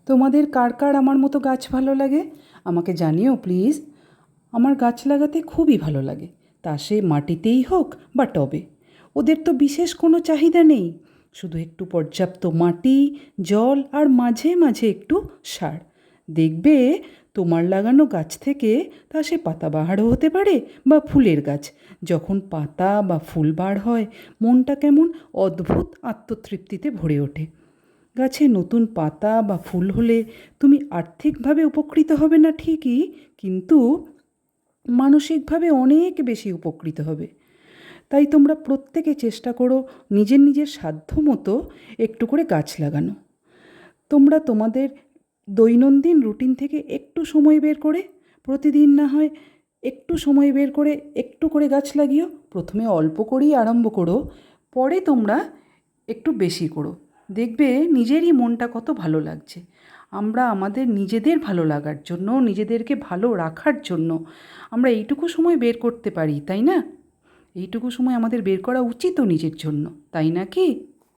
তোমাদের কার কার আমার মতো গাছ ভালো লাগে আমাকে জানিও প্লিজ। আমার গাছ লাগাতে খুবই ভালো লাগে, তা সে মাটিতেই হোক বা টবে। ওদের তো বিশেষ কোনো চাহিদা নেই, শুধু একটু পর্যাপ্ত মাটি, জল আর মাঝে মাঝে একটু সার। দেখবে তোমার লাগানো গাছ থেকে তা সে পাতাবাহারও হতে পারে বা ফুলের গাছ, যখন পাতা বা ফুল বার হয় মনটা কেমন অদ্ভুত আত্মতৃপ্তিতে ভরে ওঠে। গাছে নতুন পাতা বা ফুল হলে তুমি আর্থিকভাবে উপকৃত হবে না ঠিকই, কিন্তু মানসিকভাবে অনেক বেশি উপকৃত হবে। তাই তোমরা প্রত্যেকে চেষ্টা করো নিজের নিজের সাধ্য মতো একটু করে গাছ লাগানো। তোমরা তোমাদের দৈনন্দিন রুটিন থেকে একটু সময় বের করে, প্রতিদিন না হয় একটু সময় বের করে একটু করে গাছ লাগিও। প্রথমে অল্প করেই আরম্ভ করো, পরে তোমরা একটু বেশি করো। দেখবে নিজেরই মনটা কত ভালো লাগছে। আমরা আমাদের নিজেদের ভালো লাগার জন্য, নিজেদেরকে ভালো রাখার জন্য আমরা এইটুকু সময় বের করতে পারি, তাই না? এইটুকু সময় আমাদের বের করা উচিতও নিজের জন্য, তাই না কি?